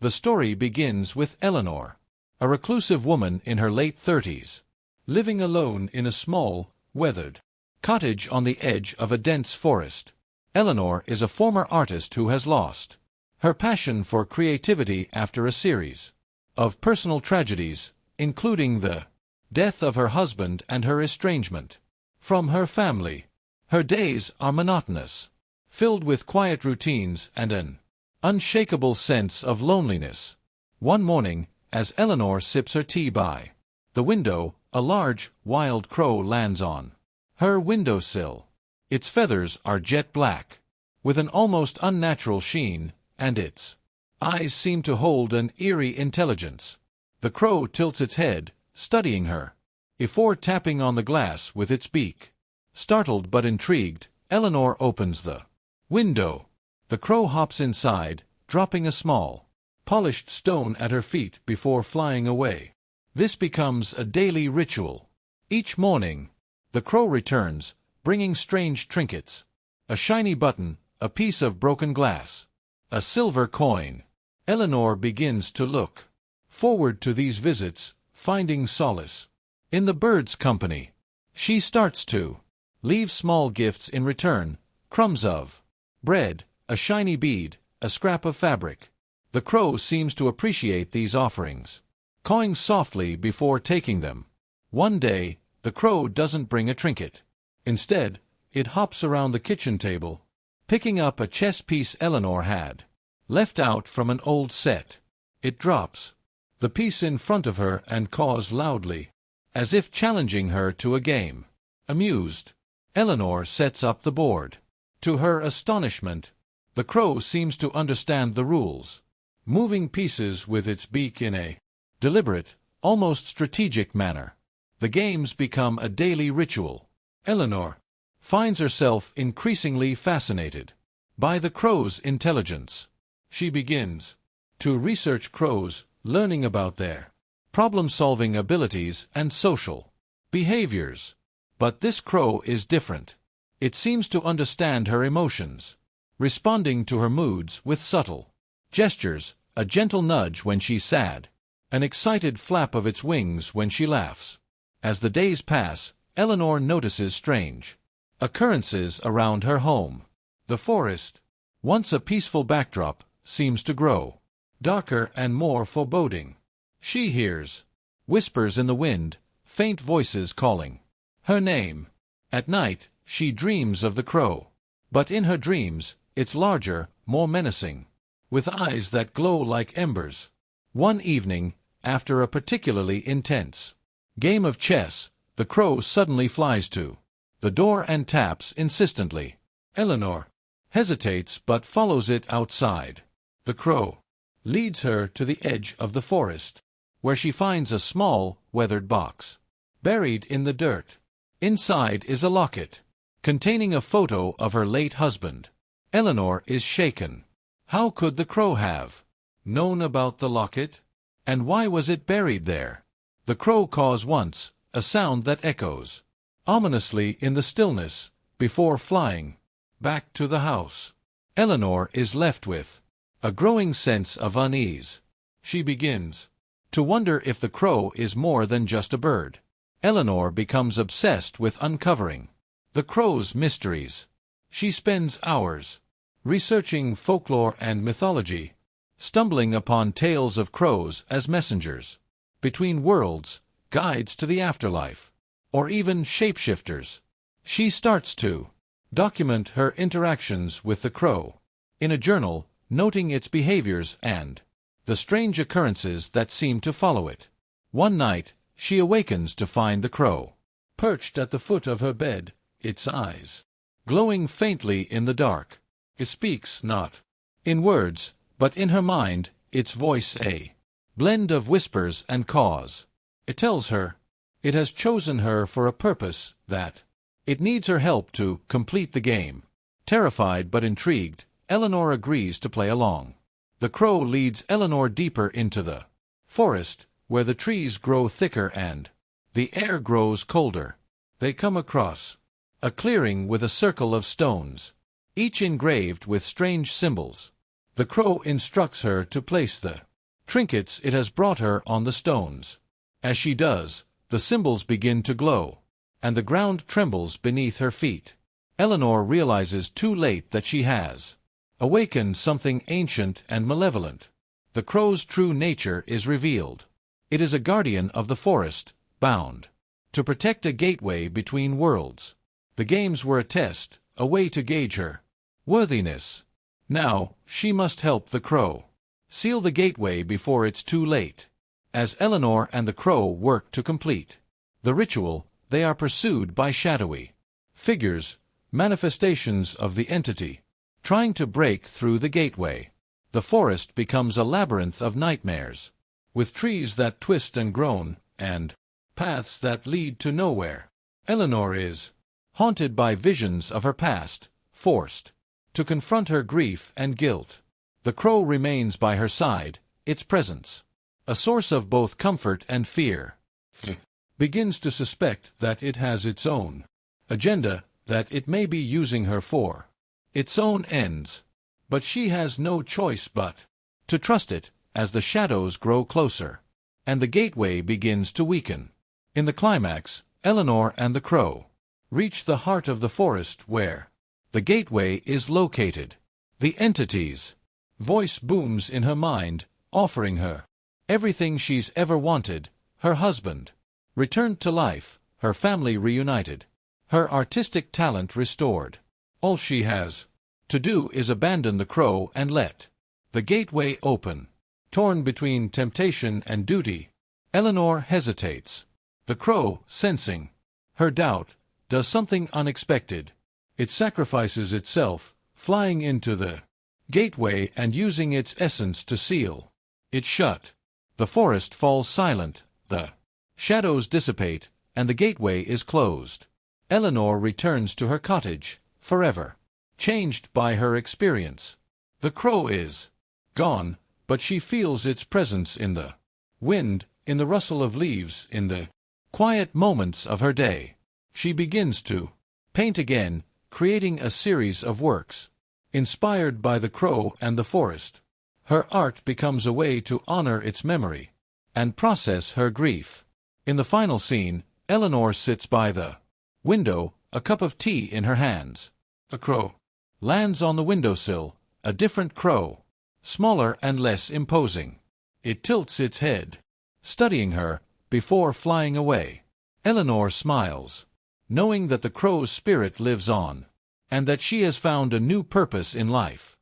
The story begins with Eleanor, a reclusive woman in her late 30s, living alone in a small, weathered cottage on the edge of a dense forest. Eleanor is a former artist who has lost her passion for creativity after a series of personal tragedies, including the death of her husband and her estrangement from her family. Her days are monotonous, filled with quiet routines and an unshakable sense of loneliness. One morning, as Eleanor sips her tea by the window, a large, wild crow lands on her windowsill. Its feathers are jet black, with an almost unnatural sheen, and its eyes seem to hold an eerie intelligence. The crow tilts its head, studying her, before tapping on the glass with its beak. Startled but intrigued, Eleanor opens the window. The crow hops inside, dropping a small, polished stone at her feet before flying away. This becomes a daily ritual. Each morning, the crow returns, bringing strange trinkets: a shiny button, a piece of broken glass, a silver coin. Eleanor begins to look forward to these visits, finding solace in the bird's company. She starts to leave small gifts in return: crumbs of bread, a shiny bead, a scrap of fabric. The crow seems to appreciate these offerings, cawing softly before taking them. One day, the crow doesn't bring a trinket. Instead, it hops around the kitchen table, picking up a chess piece Eleanor had left out from an old set. It drops the piece in front of her and caws loudly, as if challenging her to a game. Amused, Eleanor sets up the board. To her astonishment, the crow seems to understand the rules, moving pieces with its beak in a deliberate, almost strategic manner. The games become a daily ritual. Eleanor finds herself increasingly fascinated by the crow's intelligence. She begins to research crows, learning about their problem-solving abilities and social behaviors. But this crow is different. It seems to understand her emotions, responding to her moods with subtle gestures, a gentle nudge when she's sad, an excited flap of its wings when she laughs. As the days pass, Eleanor notices strange occurrences around her home. The forest, once a peaceful backdrop, seems to grow darker and more foreboding. She hears whispers in the wind, faint voices calling her name. At night, she dreams of the crow. But in her dreams, it's larger, more menacing, with eyes that glow like embers. One evening, after a particularly intense game of chess, the crow suddenly flies to the door and taps insistently. Eleanor hesitates but follows it outside. The crow leads her to the edge of the forest, where she finds a small, weathered box buried in the dirt. Inside is a locket containing a photo of her late husband. Eleanor is shaken. How could the crow have known about the locket? And why was it buried there? The crow caws once, a sound that echoes ominously in the stillness, before flying back to the house. Eleanor is left with a growing sense of unease. She begins to wonder if the crow is more than just a bird. Eleanor becomes obsessed with uncovering the crow's mysteries. She spends hours researching folklore and mythology, stumbling upon tales of crows as messengers between worlds, guides to the afterlife, or even shapeshifters. She starts to document her interactions with the crow in a journal, noting its behaviors and the strange occurrences that seem to follow it. One night, she awakens to find the crow perched at the foot of her bed, its eyes glowing faintly in the dark. It speaks not in words, but in her mind, its voice a blend of whispers and caws. It tells her it has chosen her for a purpose, that it needs her help to complete the game. Terrified but intrigued, Eleanor agrees to play along. The crow leads Eleanor deeper into the forest, where the trees grow thicker and the air grows colder. They come across a clearing with a circle of stones, each engraved with strange symbols. The crow instructs her to place the Trinkets it has brought her on the stones. As she does, the symbols begin to glow, and the ground trembles beneath her feet. Eleanor realizes too late that she has awakened something ancient and malevolent. The crow's true nature is revealed. It is a guardian of the forest, bound to protect a gateway between worlds. The games were a test, a way to gauge her worthiness. Now, she must help the crow seal the gateway before it's too late. As Eleanor and the crow work to complete the ritual, they are pursued by shadowy figures, manifestations of the entity, trying to break through the gateway. The forest becomes a labyrinth of nightmares, with trees that twist and groan, and paths that lead to nowhere. Eleanor is haunted by visions of her past, forced to confront her grief and guilt. The crow remains by her side, its presence a source of both comfort and fear. Begins to suspect that it has its own agenda, that it may be using her for its own ends. But she has no choice but to trust it as the shadows grow closer, and the gateway begins to weaken. In the climax, Eleanor and the crow reach the heart of the forest where the gateway is located. The entity's voice booms in her mind, offering her everything she's ever wanted: her husband returned to life, her family reunited, her artistic talent restored. All she has to do is abandon the crow and let the gateway open. Torn between temptation and duty, Eleanor hesitates. The crow, sensing her doubt, does something unexpected. It sacrifices itself, flying into the gateway and using its essence to seal it shut. The forest falls silent, the shadows dissipate, and the gateway is closed. Eleanor returns to her cottage, forever changed by her experience. The crow is gone, but she feels its presence in the wind, in the rustle of leaves, in the quiet moments of her day. She begins to paint again, creating a series of works inspired by the crow and the forest. Her art becomes a way to honor its memory and process her grief. In the final scene, Eleanor sits by the window, a cup of tea in her hands. A crow lands on the windowsill, a different crow, smaller and less imposing. It tilts its head, studying her, before flying away. Eleanor smiles, knowing that the crow's spirit lives on, and that she has found a new purpose in life.